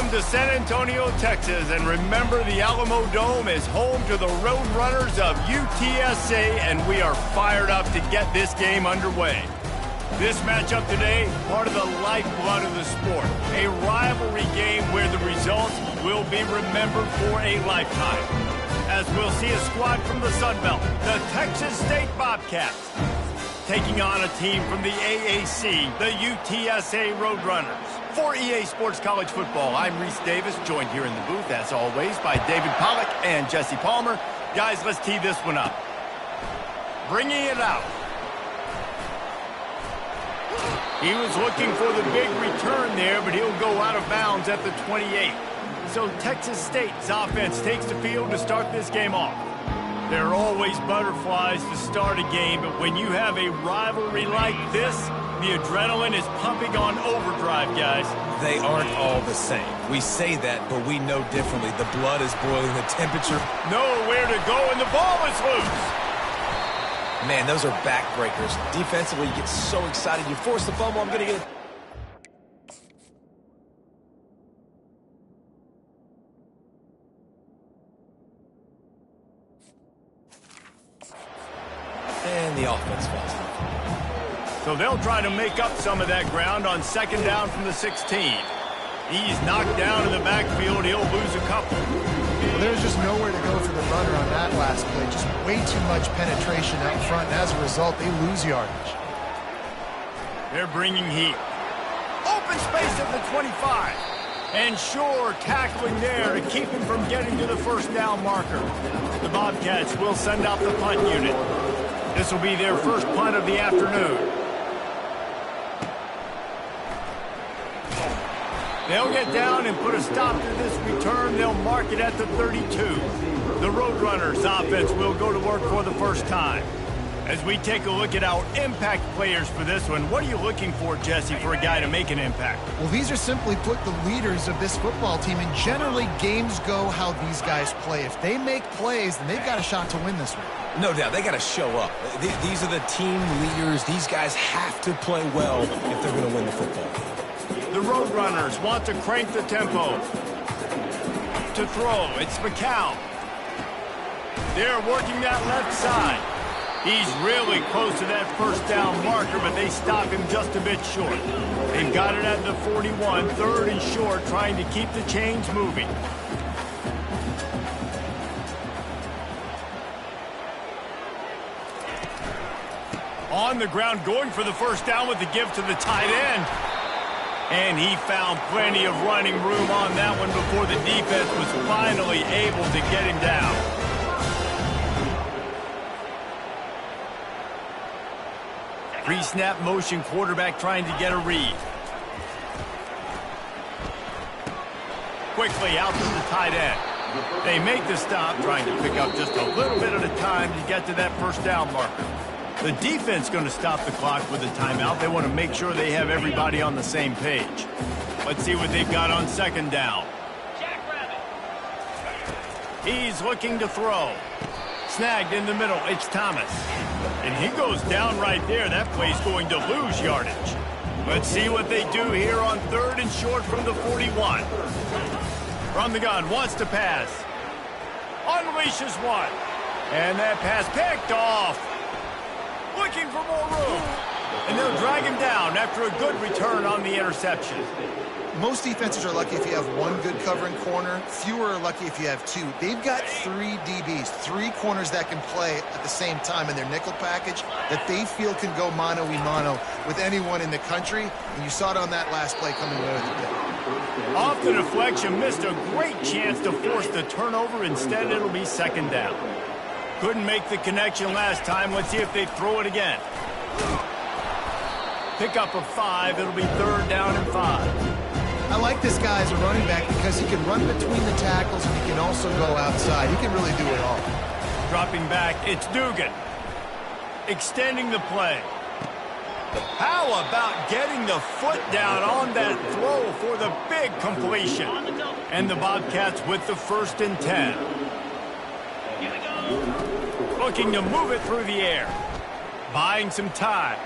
Welcome to San Antonio, Texas, and remember the Alamo Dome is home to the Roadrunners of UTSA, and we are fired up to get this game underway. This matchup today, part of the lifeblood of the sport, a rivalry game where the results will be remembered for a lifetime. As we'll see a squad from the Sun Belt, the Texas State Bobcats, taking on a team from the AAC, the UTSA Roadrunners. For EA Sports College Football, I'm Reese Davis, joined here in the booth, as always, by David Pollack and Jesse Palmer. Guys, let's tee this one up. Bringing it out. He was looking for the big return there, but he'll go out of bounds at the 28. So Texas State's offense takes the field to start this game off. There are always butterflies to start a game, but when you have a rivalry like this, the adrenaline is pumping on overdrive, guys. They aren't all the same. We say that, but we know differently. The blood is boiling, the temperature. Nowhere to go, and the ball is loose. Man, those are backbreakers. Defensively, you get so excited. You force the fumble, I'm going to get it. And the offense falls off. So they'll try to make up some of that ground on second down from the 16. He's knocked down in the backfield. He'll lose a couple. Well, there's just nowhere to go for the runner on that last play. Just way too much penetration out front, and as a result, they lose yardage. They're bringing heat. Open space at the 25. And Shore tackling there to keep him from getting to the first down marker. The Bobcats will send out the punt unit. This will be their first punt of the afternoon. They'll get down and put a stop to this return. They'll mark it at the 32. The Roadrunners offense will go to work for the first time. As we take a look at our impact players for this one, what are you looking for, Jesse, for a guy to make an impact? Well, these are simply put the leaders of this football team, and generally games go how these guys play. If they make plays, then they've got a shot to win this one. No doubt, they got to show up. These are the team leaders. These guys have to play well if they're going to win the football game. The Roadrunners want to crank the tempo. To throw, it's McCown. They're working that left side. He's really close to that first down marker, but they stop him just a bit short. They've got it at the 41, third and short, trying to keep the chains moving. On the ground, going for the first down with the give to the tight end. And he found plenty of running room on that one before the defense was finally able to get him down. Pre-snap motion, quarterback trying to get a read. Quickly out to the tight end. They make the stop, trying to pick up just a little bit at a time to get to that first down marker. The defense going to stop the clock with a timeout. They want to make sure they have everybody on the same page. Let's see what they've got on second down. He's looking to throw. Snagged in the middle. It's Thomas. And he goes down right there. That play's going to lose yardage. Let's see what they do here on third and short from the 41. From the gun, wants to pass. Unleashes one. And that pass picked off. Looking for more room. And they'll drag him down after a good return on the interception. Most defenses are lucky if you have one good covering corner. Fewer are lucky if you have two. They've got three DBs, three corners that can play at the same time in their nickel package that they feel can go mano-a-mano with anyone in the country. And you saw it on that last play coming away with the pick. Off the deflection, missed a great chance to force the turnover. Instead, it'll be second down. Couldn't make the connection last time. Let's see if they throw it again. Pick up a 5. It'll be third down and 5. I like this guy as a running back because he can run between the tackles and he can also go outside. He can really do it all. Dropping back, it's Dugan. Extending the play. How about getting the foot down on that throw for the big completion? And the Bobcats with the 1st and 10. Looking to move it through the air. Buying some time.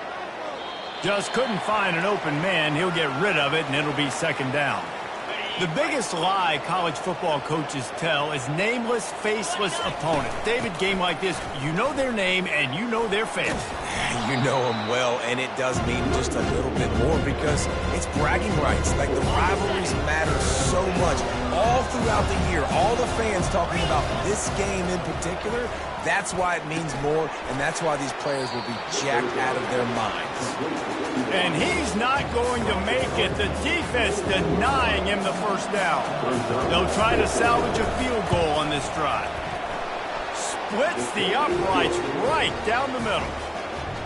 Just couldn't find an open man. He'll get rid of it, and it'll be second down. The biggest lie college football coaches tell is nameless, faceless opponent. David, game like this, you know their name and you know their face. You know them well, and it does mean just a little bit more because it's bragging rights. Like, the rivalries matter so much. All throughout the year, all the fans talking about this game in particular, that's why it means more, and that's why these players will be jacked out of their minds. And he's not going to make it. The defense denying him the first down. They'll try to salvage a field goal on this drive. Splits the uprights right down the middle.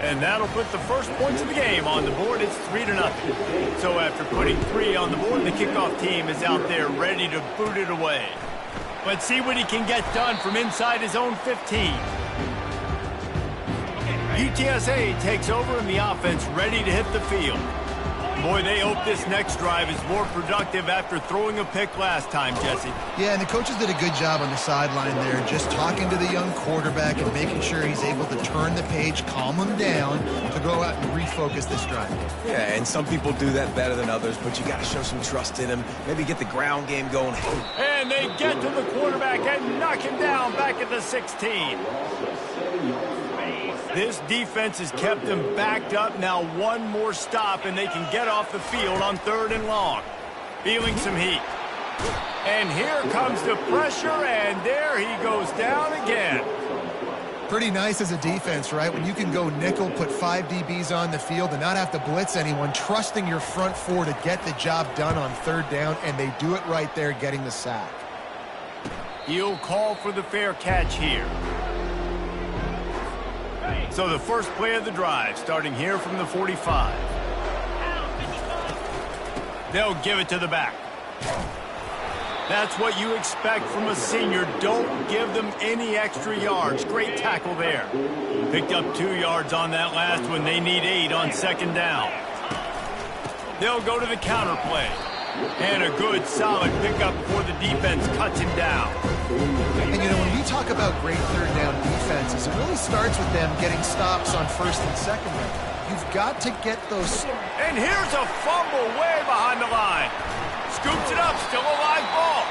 And that'll put the first points of the game on the board. It's 3-0. So after putting 3 on the board, the kickoff team is out there ready to boot it away. Let's see what he can get done from inside his own 15. UTSA takes over and the offense ready to hit the field. Boy, they hope this next drive is more productive after throwing a pick last time, Jesse. Yeah, and the coaches did a good job on the sideline there, just talking to the young quarterback and making sure he's able to turn the page, calm him down, to go out and refocus this drive. Yeah, and some people do that better than others, but you got to show some trust in him. Maybe get the ground game going. And they get to the quarterback and knock him down back at the 16. This defense has kept them backed up. Now one more stop, and they can get off the field on 3rd and long. Feeling some heat. And here comes the pressure, and there he goes down again. Pretty nice as a defense, right? When you can go nickel, put 5 DBs on the field and not have to blitz anyone, trusting your front 4 to get the job done on 3rd down, and they do it right there, getting the sack. He'll call for the fair catch here. So the first play of the drive, starting here from the 45. They'll give it to the back. That's what you expect from a senior. Don't give them any extra yards. Great tackle there. Picked up 2 yards on that last one. They need 8 on 2nd down. They'll go to the counter play. And a good, solid pickup before the defense cuts him down. And, you know, when we talk about great 3rd down defenses, it really starts with them getting stops on 1st and 2nd down. You've got to get those. And here's a fumble way behind the line. Scoops it up, still a live ball.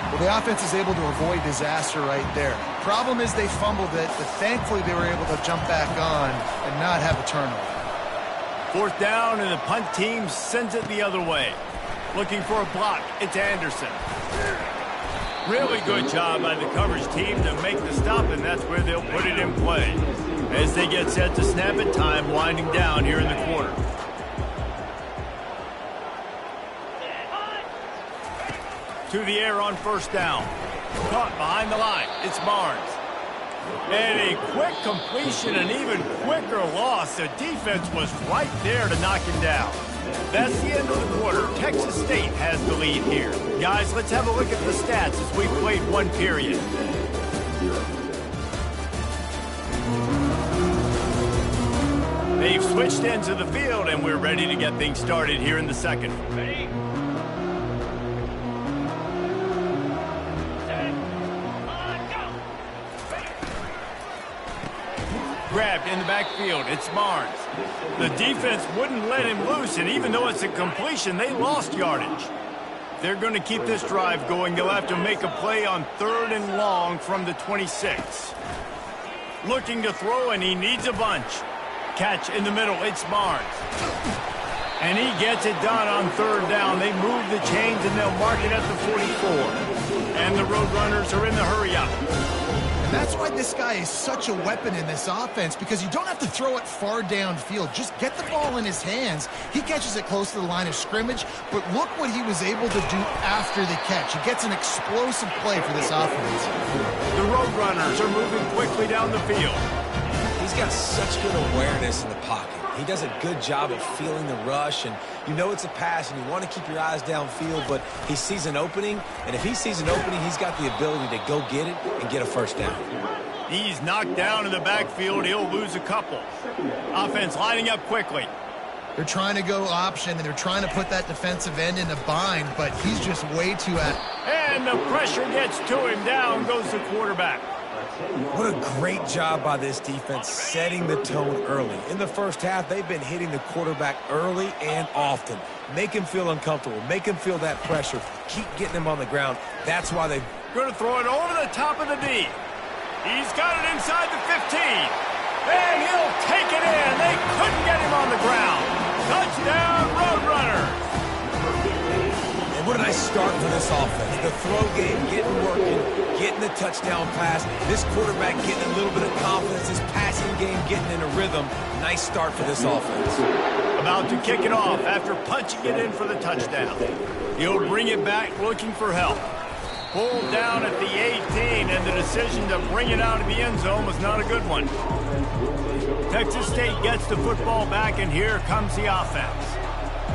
Well, the offense is able to avoid disaster right there. Problem is they fumbled it, but thankfully they were able to jump back on and not have a turnover. 4th down, and the punt team sends it the other way. Looking for a block. It's Anderson. Really good job by the coverage team to make the stop, and that's where they'll put it in play. As they get set to snap it, time winding down here in the quarter. To the air on 1st down. Caught behind the line. It's Barnes. And a quick completion, an even quicker loss. The defense was right there to knock him down. That's the end of the quarter. Texas State has the lead here. Guys, let's have a look at the stats as we played 1 period. They've switched ends of the field, and we're ready to get things started here in the 2nd. Ready? Grabbed in the backfield. It's Barnes. The defense wouldn't let him loose, and even though it's a completion, they lost yardage. They're going to keep this drive going. They'll have to make a play on 3rd and long from the 26. Looking to throw, and he needs a bunch. Catch in the middle. It's Barnes. And he gets it done on 3rd down. They move the chains, and they'll mark it at the 44. And the Roadrunners are in the hurry-up. And that's why this guy is such a weapon in this offense, because you don't have to throw it far downfield. Just get the ball in his hands. He catches it close to the line of scrimmage, but look what he was able to do after the catch. He gets an explosive play for this offense. The Roadrunners are moving quickly down the field. He's got such good awareness in the pocket. He does a good job of feeling the rush, and you know it's a pass, and you want to keep your eyes downfield, but he sees an opening, and if he sees an opening, he's got the ability to go get it and get a 1st down. He's knocked down in the backfield. He'll lose a couple. Offense lining up quickly. They're trying to go option, and they're trying to put that defensive end in a bind, but he's just way too And the pressure gets to him. Down goes the quarterback. What a great job by this defense setting the tone early. In the first half, they've been hitting the quarterback early and often. Make him feel uncomfortable. Make him feel that pressure. Keep getting him on the ground. That's why they've... Going to throw it over the top of the D. He's got it inside the 15. And he'll take it in. They couldn't get him on the ground. Touchdown, Roadrunners. And what a nice start for this offense. The throw game getting working, getting the touchdown pass. This quarterback getting a little bit of confidence. His passing game getting in a rhythm. Nice start for this offense. About to kick it off after punching it in for the touchdown. He'll bring it back looking for help. Pulled down at the 18, and the decision to bring it out of the end zone was not a good one. Texas State gets the football back, and here comes the offense.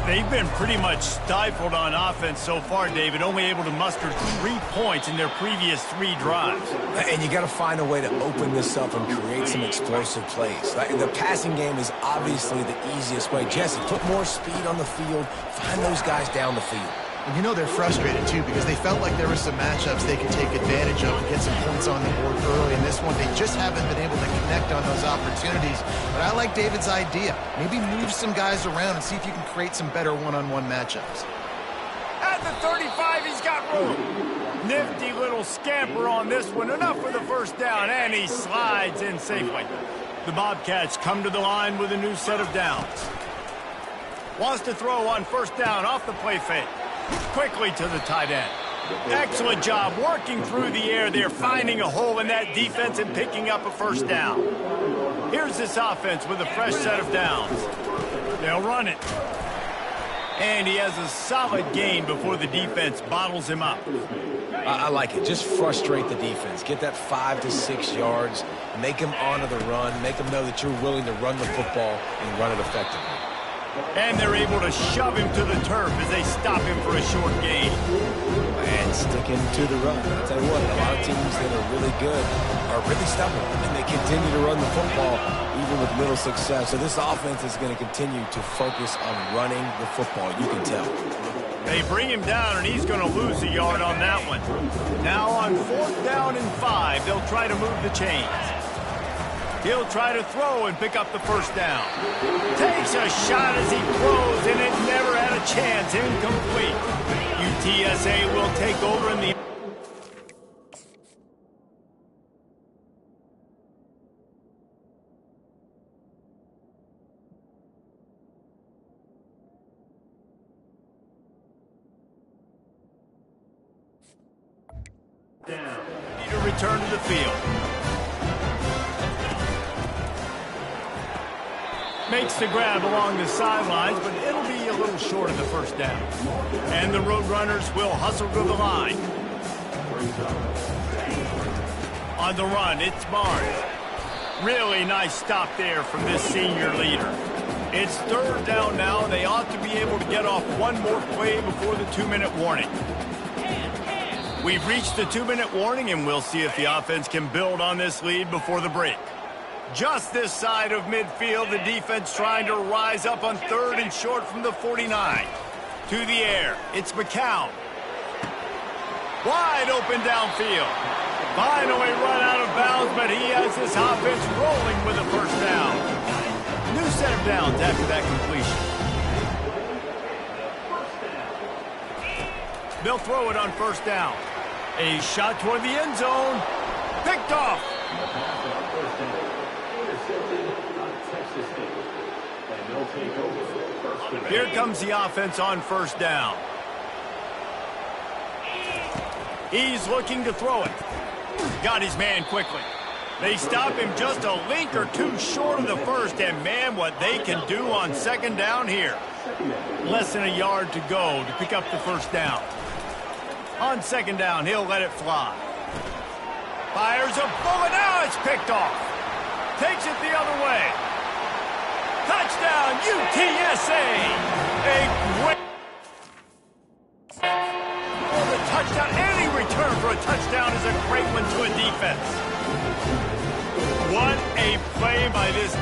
They've been pretty much stifled on offense so far, David, only able to muster 3 points in their previous 3 drives. And you got to find a way to open this up and create some explosive plays. The passing game is obviously the easiest way. Jesse, put more speed on the field, find those guys down the field. And you know they're frustrated, too, because they felt like there were some matchups they could take advantage of and get some points on the board early. In this one, they just haven't been able to connect on those opportunities. But I like David's idea. Maybe move some guys around and see if you can create some better one-on-one matchups. At the 35, he's got room. Nifty little scamper on this one. Enough for the first down, and he slides in safely. The Bobcats come to the line with a new set of downs. Wants to throw on first down off the play fake. Quickly to the tight end. Excellent job working through the air there, finding a hole in that defense and picking up a first down. Here's this offense with a fresh set of downs. They'll run it. And he has a solid gain before the defense bottles him up. I like it. Just frustrate the defense. Get that 5 to 6 yards. Make them honor the run. Make them know that you're willing to run the football and run it effectively. And they're able to shove him to the turf as they stop him for a short gain. And sticking to the run. I'll tell you what, a lot of teams that are really good are really stubborn, and they continue to run the football even with little success. So this offense is going to continue to focus on running the football. You can tell. They bring him down, and he's going to lose a yard on that one. Now on 4th down and 5, they'll try to move the chains. He'll try to throw and pick up the first down. Takes a shot as he throws, and it never had a chance. Incomplete. UTSA will take over in the... Need to return to the field. Makes the grab along the sidelines, but it'll be a little short of the first down. And the Roadrunners will hustle to the line. On the run, it's Barnes. Really nice stop there from this senior leader. It's 3rd down now. They ought to be able to get off one more play before the 2-minute warning. We've reached the 2-minute warning, and we'll see if the offense can build on this lead before the break. Just this side of midfield, the defense trying to rise up on 3rd and short from the 49. To the air, it's McCown. Wide open downfield. Finally run out of bounds, but he has this offense rolling with a first down. New set of downs after that completion. They'll throw it on first down. A shot toward the end zone. Picked off. Here comes the offense on first down. He's looking to throw it. Got his man quickly. They stop him just a link or two short of the first, and man, what they can do on 2nd down here. Less than a yard to go to pick up the first down. On 2nd down, he'll let it fly. Fires a bullet. Now it's picked off. Takes it the other way. Touchdown, UTSA! A great... For the touchdown, any return for a touchdown is a great one to a defense. What a play by this...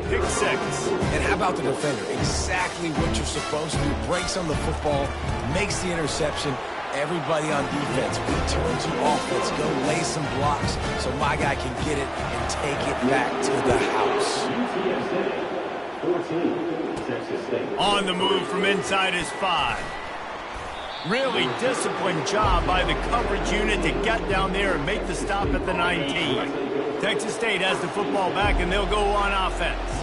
Pick 6. And how about the defender? Exactly what you're supposed to do. Breaks on the football, makes the interception. Everybody on defense, return to offense. Go lay some blocks so my guy can get it and take it back to the house. On the move from inside his 5. Really disciplined job by the coverage unit to get down there and make the stop at the 19. Texas State has the football back, and they'll go on offense.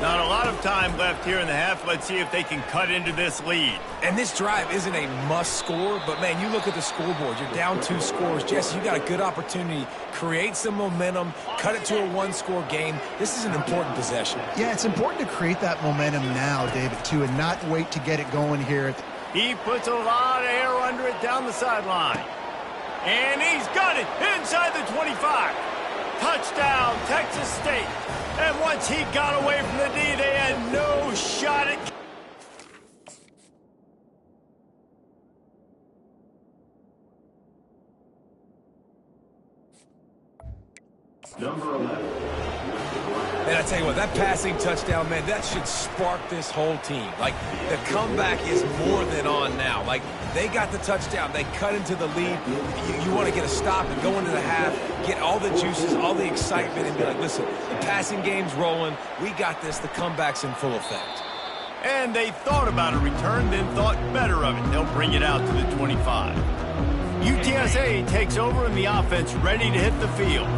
Not a lot of time left here in the half. Let's see if they can cut into this lead. And this drive isn't a must score, but, man, you look at the scoreboard. You're down 2 scores. Jesse, you got a good opportunity. Create some momentum. Cut it to a 1-score game. This is an important possession. Yeah, it's important to create that momentum now, David, too, and not wait to get it going here. He puts a lot of air under it down the sideline. And he's got it inside the 25. Touchdown, Texas State. And once he got away from the D, they had no shot at... Number 11. And I tell you what, that passing touchdown, man, that should spark this whole team. Like, the comeback is more than on now. Like, they got the touchdown. They cut into the lead. You want to get a stop and go into the half, get all the juices, all the excitement, and be like, listen, the passing game's rolling. We got this. The comeback's in full effect. And they thought about a return, then thought better of it. They'll bring it out to the 25. UTSA takes over in the offense, ready to hit the field.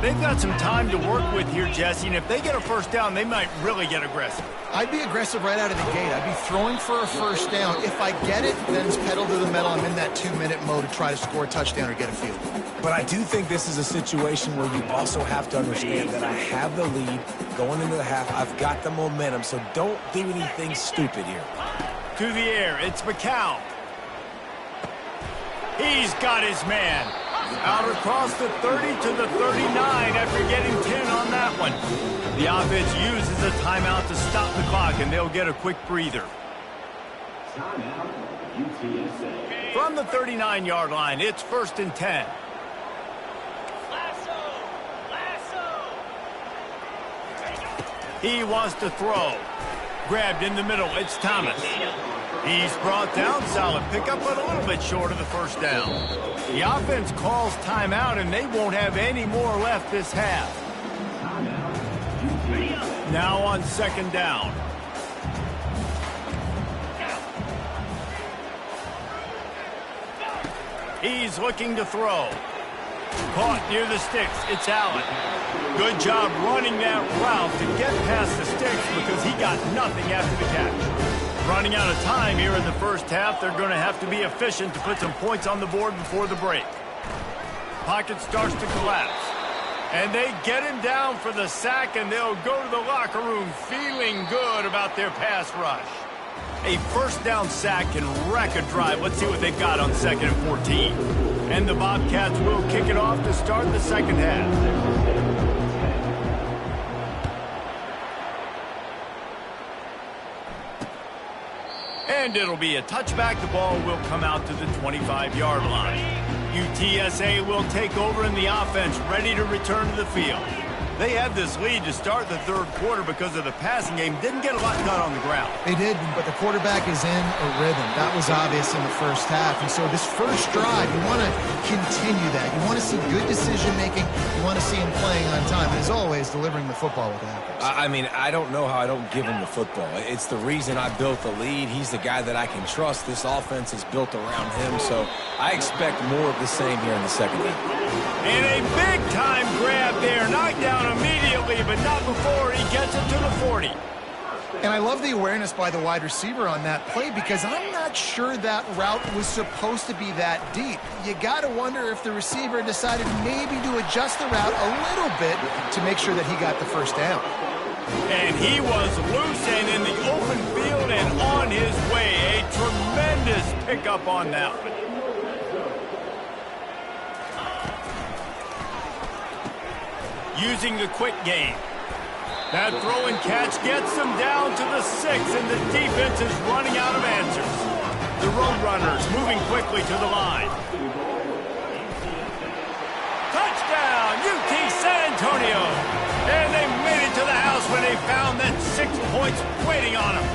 They've got some time to work with here, Jesse, and if they get a first down, they might really get aggressive. I'd be aggressive right out of the gate. I'd be throwing for a first down. If I get it, then it's pedal to the metal. I'm in that 2-minute mode to try to score a touchdown or get a field goal. But I do think this is a situation where you also have to understand that I have the lead going into the half. I've got the momentum, so don't do anything stupid here. To the air, it's McCown. He's got his man. Out across the 30 to the 39 after getting 10 on that one. The offense uses a timeout to stop the clock, and they'll get a quick breather. Timeout, UTSA. From the 39-yard line, it's 1st and 10. He wants to throw. Grabbed in the middle, it's Thomas. He's brought down, solid pickup, but a little bit short of the first down. The offense calls timeout, and they won't have any more left this half. Now on 2nd down. He's looking to throw. Caught near the sticks, it's Allen. Good job running that route to get past the sticks because he got nothing after the catch. Running out of time here in the first half, they're going to have to be efficient to put some points on the board before the break. Pocket starts to collapse. And they get him down for the sack, and they'll go to the locker room feeling good about their pass rush. A first down sack can wreck a drive. Let's see what they've got on 2nd and 14. And the Bobcats will kick it off to start the second half. And it'll be a touchback. The ball will come out to the 25-yard line. UTSA will take over in the offense, ready to return to the field. They had this lead to start the 3rd quarter because of the passing game. Didn't get a lot done on the ground. They did, but the quarterback is in a rhythm. That was obvious in the first half. And so this first drive, you want to continue that. You want to see good decision-making. You want to see him playing on time. And as always, delivering the football with accuracy. I mean, I don't know how I don't give him the football. It's the reason I built the lead. He's the guy that I can trust. This offense is built around him. So I expect more of the same here in the second half. And a big-time grab there. Knocked down immediately, but not before he gets it to the 40. And I love the awareness by the wide receiver on that play because I'm not sure that route was supposed to be that deep. You got to wonder if the receiver decided maybe to adjust the route a little bit to make sure that he got the first down. And he was loose and in the open field and on his way. A tremendous pickup on that one. Using the quick game. That throw and catch gets them down to the 6, and the defense is running out of answers. The Roadrunners moving quickly to the line. Touchdown, UT San Antonio. And they made it to the found that 6 points waiting on him.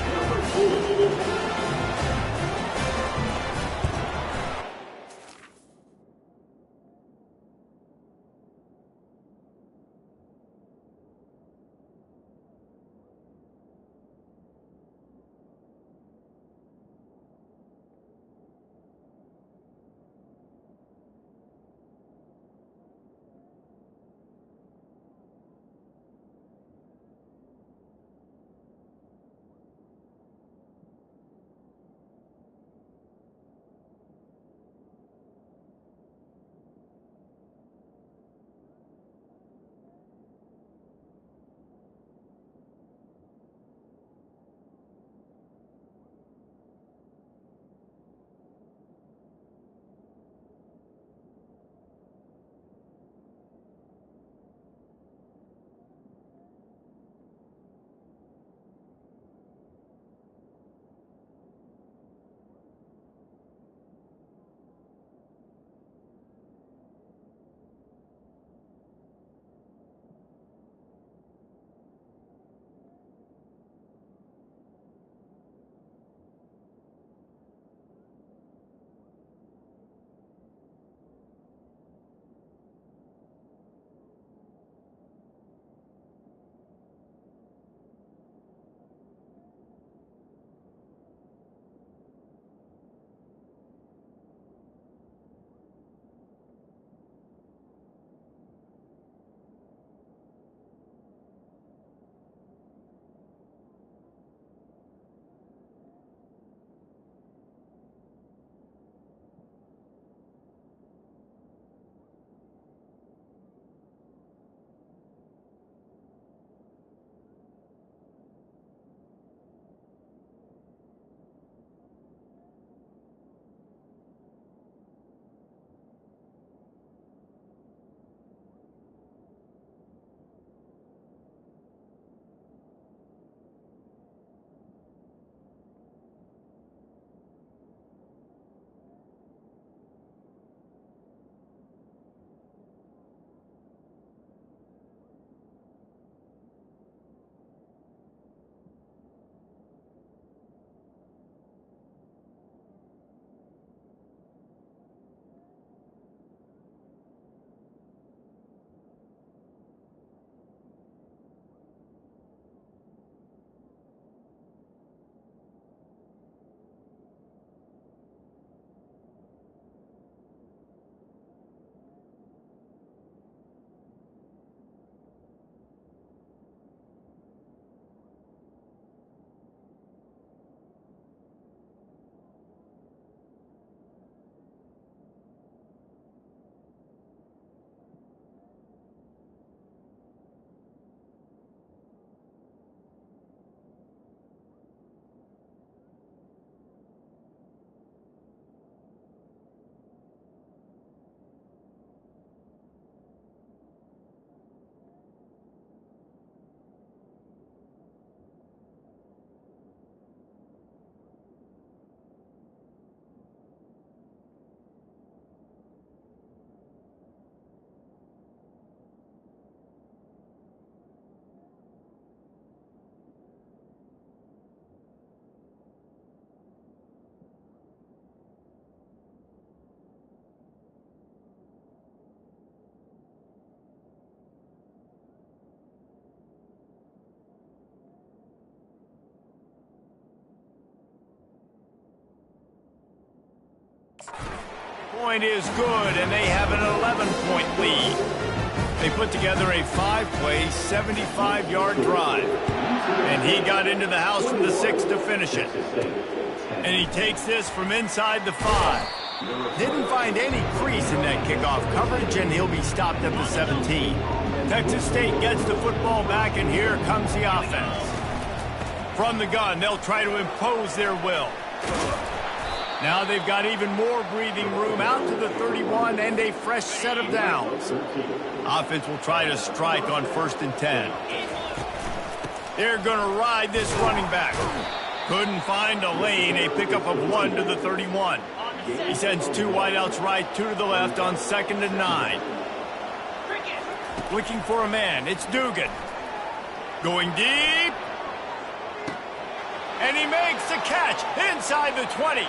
Point is good, and they have an 11-point lead. They put together a 5-play, 75-yard drive. And he got into the house from the 6 to finish it. And he takes this from inside the 5. Didn't find any crease in that kickoff coverage, and he'll be stopped at the 17. Texas State gets the football back, and here comes the offense. From the gun, they'll try to impose their will. Now they've got even more breathing room out to the 31 and a fresh set of downs. Offense will try to strike on 1st and 10. They're going to ride this running back. Couldn't find a lane, a pickup of 1 to the 31. He sends 2 wideouts right, 2 to the left on 2nd and 9. Looking for a man, it's Dugan. Going deep. And he makes the catch inside the 20.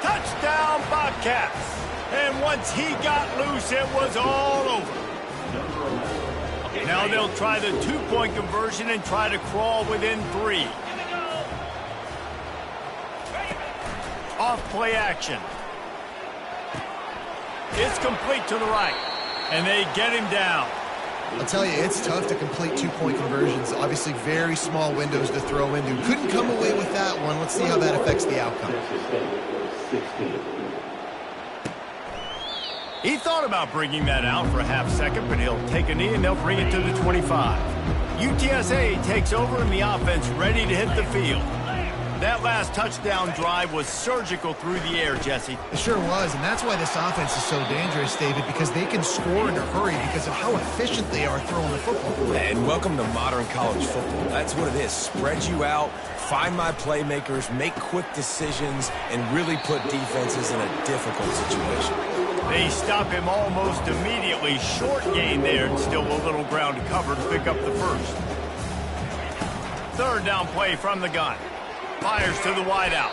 Touchdown, Bobcats. And once he got loose, it was all over. Now they'll try the two-point conversion and try to crawl within 3. Off play action. It's complete to the right. And they get him down. I'll tell you, it's tough to complete two-point conversions. Obviously, very small windows to throw into. Couldn't come away with that one. Let's see how that affects the outcome. He thought about bringing that out for a half second, but he'll take a knee and they'll bring it to the 25. UTSA takes over in the offense, ready to hit the field. That last touchdown drive was surgical through the air, Jesse. It sure was, and that's why this offense is so dangerous, David, because they can score in a hurry because of how efficient they are throwing the football. And welcome to modern college football. That's what it is. Spread you out, find my playmakers, make quick decisions, and really put defenses in a difficult situation. They stop him almost immediately. Short gain there, and still a little ground to cover to pick up the first. Third down play from the gun. Fires to the wideout.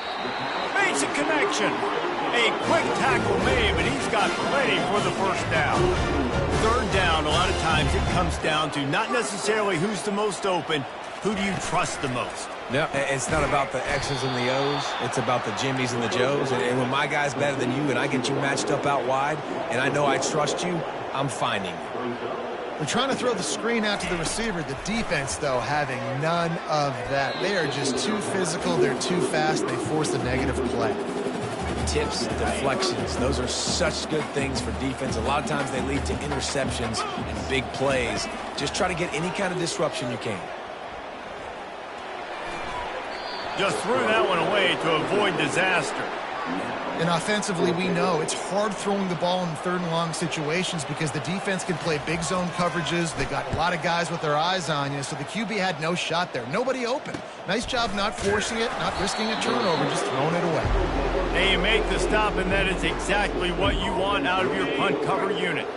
Makes a connection. A quick tackle made, but he's got plenty for the first down. Third down, a lot of times it comes down to not necessarily who's the most open, who do you trust the most? No, it's not about the X's and the O's. It's about the Jimmys and the Joes. And when my guy's better than you and I get you matched up out wide and I know I trust you, I'm finding you. They're trying to throw the screen out to the receiver. The defense, though, having none of that. They are just too physical. They're too fast. They force a negative play. Tips, deflections, those are such good things for defense. A lot of times they lead to interceptions and big plays. Just try to get any kind of disruption you can. Just threw that one away to avoid disaster. And offensively, we know it's hard throwing the ball in third and long situations because the defense can play big zone coverages. They got a lot of guys with their eyes on you, so the QB had no shot there. Nobody open. Nice job not forcing it, not risking a turnover, just throwing it away. They make the stop, and that is exactly what you want out of your punt cover unit.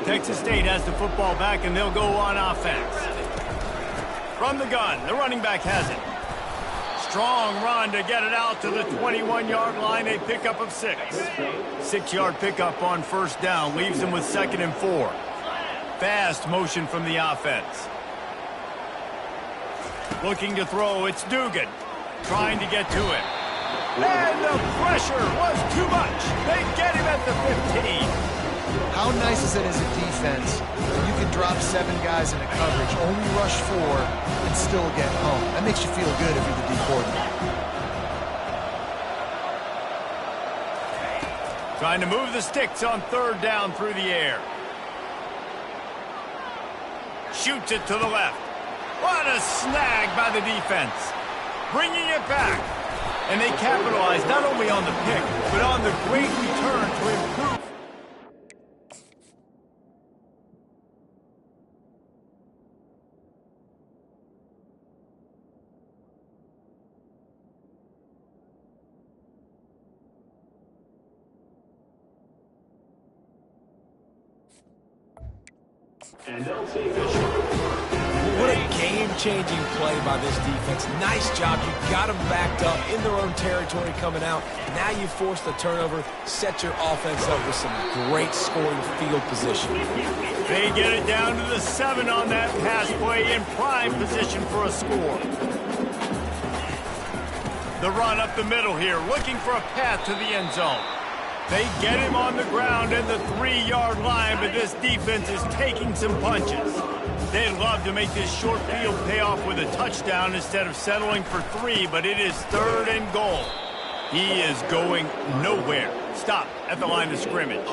Texas State has the football back, and they'll go on offense. From the gun, the running back has it. Strong run to get it out to the 21-yard line. A pickup of 6. 6-yard pickup on first down. Leaves them with 2nd and 4. Fast motion from the offense. Looking to throw. It's Dugan. Trying to get to it. And the pressure was too much. They get him at the 15. How nice is it as a defense when you can drop 7 guys in a coverage, only rush 4, and still get home? That makes you feel good if you're the D coordinator. Trying to move the sticks on third down through the air. Shoots it to the left. What a snag by the defense. Bringing it back. And they capitalize not only on the pick, but on the great return to improve. And they'll take a What a game-changing play by this defense. Nice job. You got them backed up in their own territory coming out. Now you force the turnover, set your offense up with some great scoring field position. They get it down to the 7 on that pass play in prime position for a score. The run up the middle here, looking for a path to the end zone. They get him on the ground at the 3-yard line, but this defense is taking some punches. They'd love to make this short field pay off with a touchdown instead of settling for 3, but it is 3rd and goal. He is going nowhere. Stop at the line of scrimmage.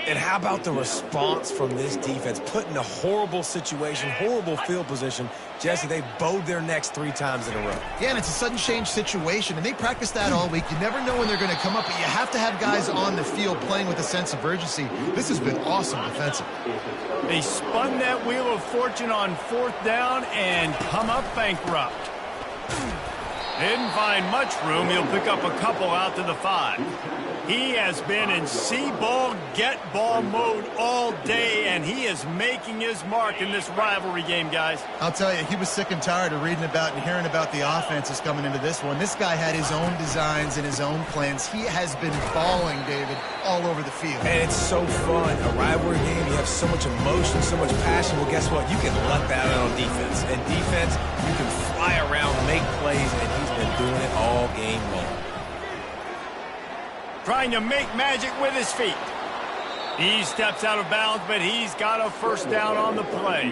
And how about the response from this defense? Put in a horrible situation, horrible field position. Jesse, they bowed their necks 3 times in a row. Yeah, and it's a sudden change situation, and they practice that all week. You never know when they're going to come up, but you have to have guys on the field playing with a sense of urgency. This has been awesome defensively. They spun that wheel of fortune on 4th down and come up bankrupt. Didn't find much room. He'll pick up a couple out to the 5. He has been in see-ball, get-ball mode all day, and he is making his mark in this rivalry game, guys. I'll tell you, he was sick and tired of reading about and hearing about the offenses coming into this one. This guy had his own designs and his own plans. He has been balling, David, all over the field. And it's so fun. A rivalry game, you have so much emotion, so much passion. Well, guess what? You can let that out on defense. And defense, you can fly around, make plays, and he's been doing it all game long. Trying to make magic with his feet. He steps out of bounds, but he's got a first down on the play.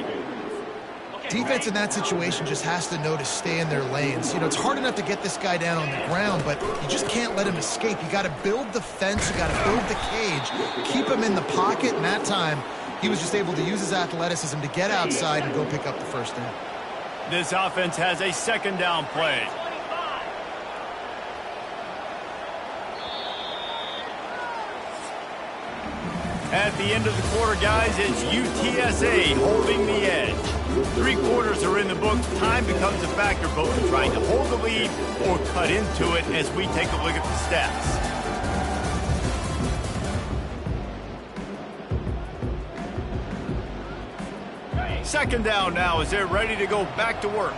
Defense in that situation just has to know to stay in their lanes. You know, it's hard enough to get this guy down on the ground, but you just can't let him escape. You got to build the fence. You got to build the cage. Keep him in the pocket, and that time he was just able to use his athleticism to get outside and go pick up the first down. This offense has a second down play. At the end of the quarter, guys, it's UTSA holding the edge. 3 quarters are in the books. Time becomes a factor, both in trying to hold the lead or cut into it as we take a look at the stats. Second down now as they're ready to go back to work.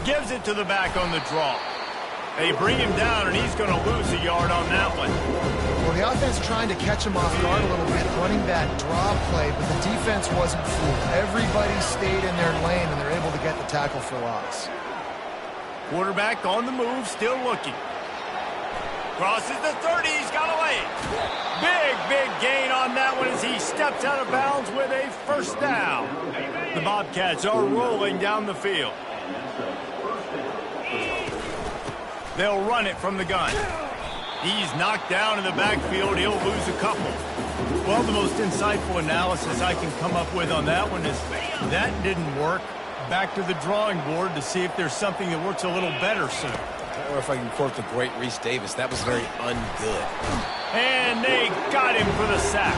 Gives it to the back on the draw. They bring him down, and he's going to lose a yard on that one. Well, the offense trying to catch him off guard a little bit, running that draw play, but the defense wasn't fooled. Everybody stayed in their lane, and they're able to get the tackle for loss. Quarterback on the move, still looking. Crosses the 30, he's got a lane. Big gain on that one as he steps out of bounds with a first down. The Bobcats are rolling down the field. They'll run it from the gun. He's knocked down in the backfield. He'll lose a couple. Well, the most insightful analysis I can come up with on that one is that didn't work. Back to the drawing board to see if there's something that works a little better soon. Or if I can quote the great Reese Davis, that was very ungood. And they got him for the sack.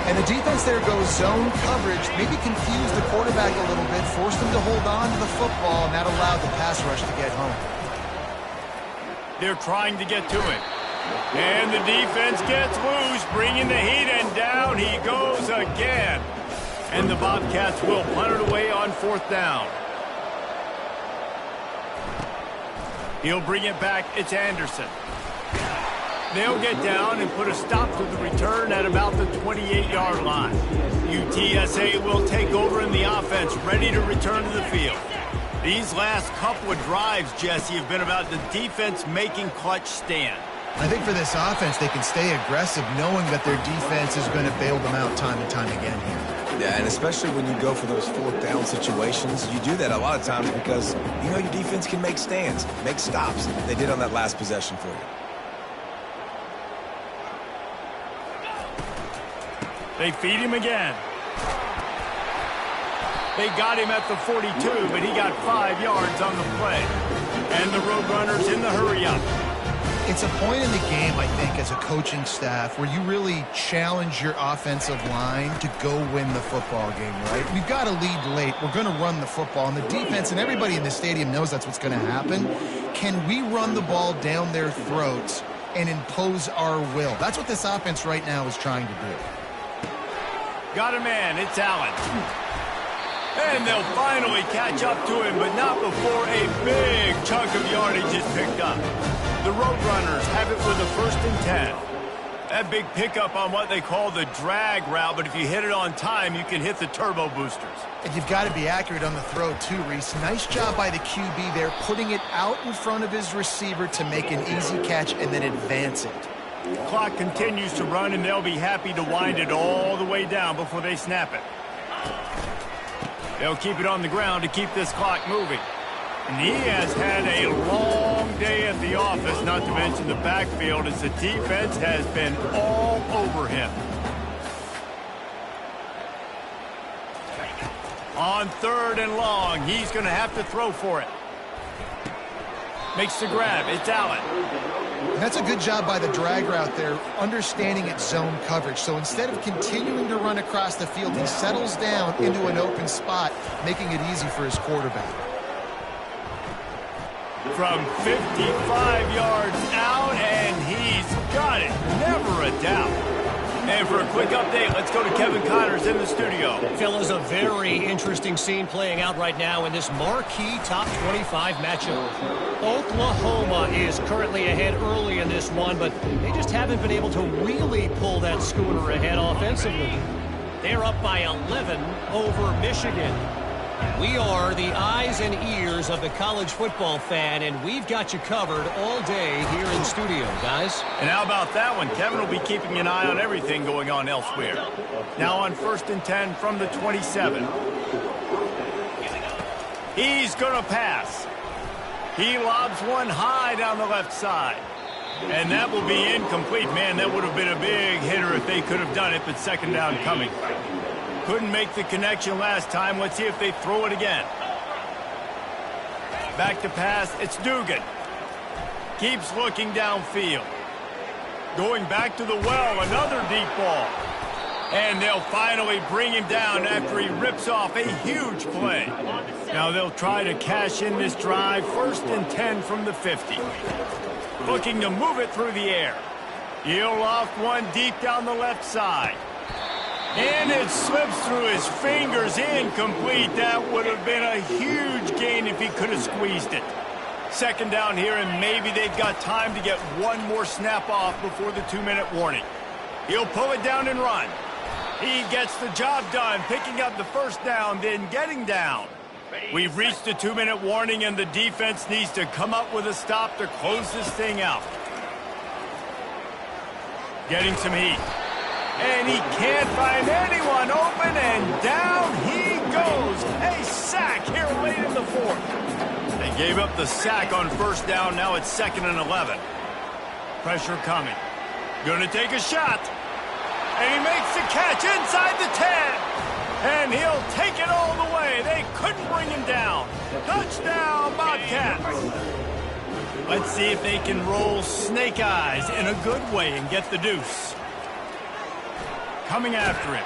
And the defense there goes zone coverage, maybe confused the quarterback a little bit, forced him to hold on to the football, and that allowed the pass rush to get home. They're trying to get to him. And the defense gets loose, bringing the heat, and down he goes again. And the Bobcats will punt it away on 4th down. He'll bring it back. It's Anderson. They'll get down and put a stop to the return at about the 28-yard line. UTSA will take over in the offense, ready to return to the field. These last couple of drives, Jesse, have been about the defense making clutch stand. I think for this offense, they can stay aggressive knowing that their defense is going to bail them out time and time again here. Yeah, and especially when you go for those 4th down situations, you do that a lot of times because you know your defense can make stands, make stops. They did on that last possession for you. They feed him again. They got him at the 42, but he got 5 yards on the play. And the Roadrunners in the hurry-up. It's a point in the game, I think, as a coaching staff where you really challenge your offensive line to go win the football game, right? We've got to lead late. We're going to run the football. And the defense and everybody in the stadium knows that's what's going to happen. Can we run the ball down their throats and impose our will? That's what this offense right now is trying to do. Got a man. It's Allen. And they'll finally catch up to him, but not before a big chunk of yardage is picked up. The Roadrunners have it with a 1st and 10. That big pickup on what they call the drag route, but if you hit it on time, you can hit the turbo boosters. And you've got to be accurate on the throw, too, Reese. Nice job by the QB there, putting it out in front of his receiver to make an easy catch and then advance it. Clock continues to run, and they'll be happy to wind it all the way down before they snap it. They'll keep it on the ground to keep this clock moving. And he has had a long day at the office, not to mention the backfield, as the defense has been all over him. On 3rd and long, he's going to have to throw for it. Makes the grab. It's Allen. And that's a good job by the drag route there, understanding its zone coverage. So instead of continuing to run across the field, he settles down into an open spot, making it easy for his quarterback. From 55 yards out, and he's got it. Never a doubt. And for a quick update, let's go to Kevin Connors in the studio. Fellas, a very interesting scene playing out right now in this marquee top 25 matchup. Oklahoma is currently ahead early in this one, but they just haven't been able to really pull that schooner ahead offensively. They're up by 11 over Michigan. We are the eyes and ears of the college football fan, and we've got you covered all day here in studio, guys. And how about that one? Kevin will be keeping an eye on everything going on elsewhere. Now on 1st and 10 from the 27. He's going to pass. He lobs one high down the left side. And that will be incomplete. Man, that would have been a big hitter if they could have done it, but second down coming. Couldn't make the connection last time. Let's see if they throw it again. Back to pass. It's Dugan. Keeps looking downfield. Going back to the well. Another deep ball. And they'll finally bring him down after he rips off a huge play. Now they'll try to cash in this drive. 1st and 10 from the 50. Looking to move it through the air. He'll loft one deep down the left side. And it slips through his fingers, incomplete. That would have been a huge gain if he could have squeezed it. Second down here, and maybe they've got time to get one more snap off before the 2-minute warning. He'll pull it down and run. He gets the job done, picking up the first down, then getting down. We've reached the 2-minute warning, and the defense needs to come up with a stop to close this thing out. Getting some heat. And he can't find anyone open, and down he goes. A sack here late in the 4th. They gave up the sack on 1st down. Now it's 2nd and 11. Pressure coming. Going to take a shot. And he makes the catch inside the 10. And he'll take it all the way. They couldn't bring him down. Touchdown, Bobcats. Let's see if they can roll snake eyes in a good way and get the deuce. Coming after him.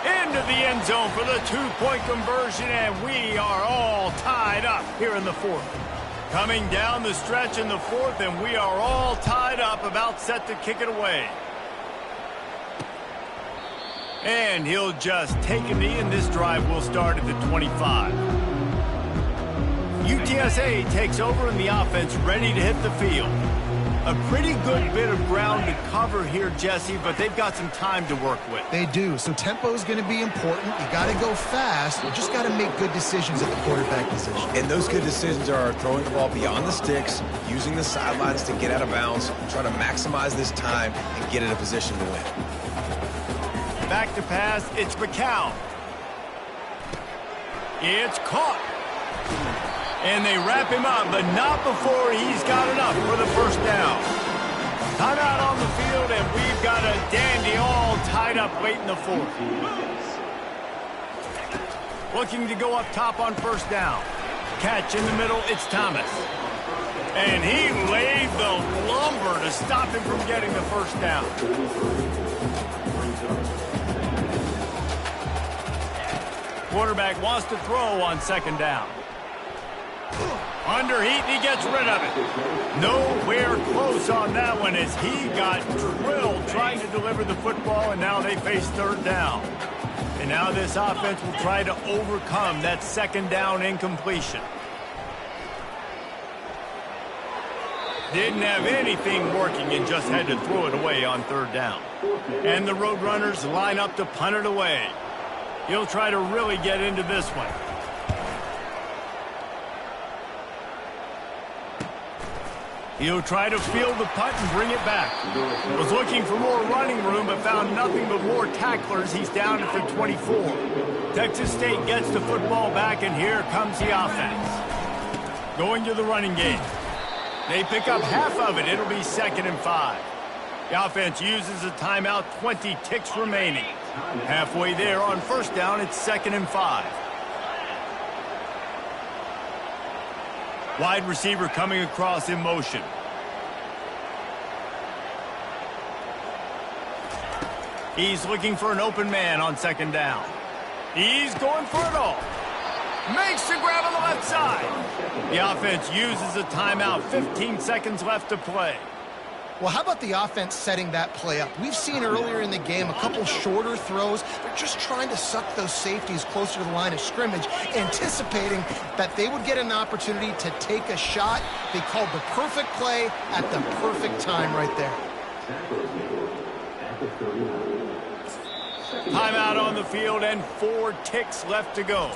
Into the end zone for the 2-point conversion, and we are all tied up here in the 4th. Coming down the stretch in the 4th, and we are all tied up, about set to kick it away. And he'll just take a knee, and this drive will start at the 25. UTSA takes over in the offense, ready to hit the field. A pretty good bit of ground to cover here, Jesse, but they've got some time to work with. They do, so tempo is going to be important. You got to go fast. You just got to make good decisions at the quarterback position. And those good decisions are throwing the ball beyond the sticks, using the sidelines to get out of bounds, trying to maximize this time and get in a position to win. Back to pass, it's McCown. It's caught. And they wrap him up, but not before he's got enough for the first down. Timeout on the field, and we've got a dandy all tied up late in the 4th. Looking to go up top on 1st down. Catch in the middle, it's Thomas. And he laid the lumber to stop him from getting the first down. Quarterback wants to throw on 2nd down. Under heat, he gets rid of it. Nowhere close on that one as he got drilled trying to deliver the football, and now they face 3rd down. And now this offense will try to overcome that 2nd down incompletion. Didn't have anything working and just had to throw it away on 3rd down. And the Roadrunners line up to punt it away. He'll try to really get into this one. He'll try to field the punt and bring it back. Was looking for more running room, but found nothing but more tacklers. He's down at the 24. Texas State gets the football back, and here comes the offense. Going to the running game. They pick up half of it. It'll be 2nd and 5. The offense uses a timeout, 20 ticks remaining. Halfway there on 1st down, it's 2nd and 5. Wide receiver coming across in motion. He's looking for an open man on second down. He's going for it all. Makes the grab on the left side. The offense uses a timeout. 15 seconds left to play. Well, how about the offense setting that play up? We've seen earlier in the game a couple shorter throws. They're just trying to suck those safeties closer to the line of scrimmage, anticipating that they would get an opportunity to take a shot. They called the perfect play at the perfect time right there. Timeout on the field and 4 ticks left to go.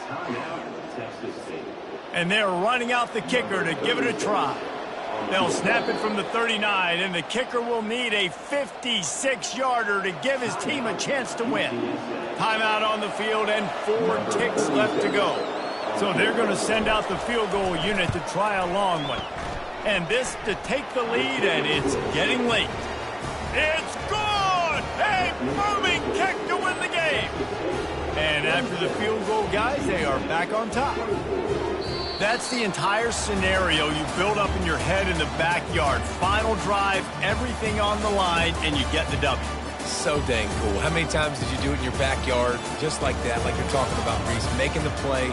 Timeout, Texas State. And they're running out the kicker to give it a try. They'll snap it from the 39, and the kicker will need a 56-yarder to give his team a chance to win. Timeout on the field and 4 ticks left to go. So they're going to send out the field goal unit to try a long one. And this to take the lead, and it's getting late. It's good! A booming kick to win the game! And after the field goal, guys, they are back on top. That's the entire scenario you build up in your head in the backyard. Final drive, everything on the line, and you get the W. So dang cool. How many times did you do it in your backyard just like that, like you're talking about, Reese, making the play?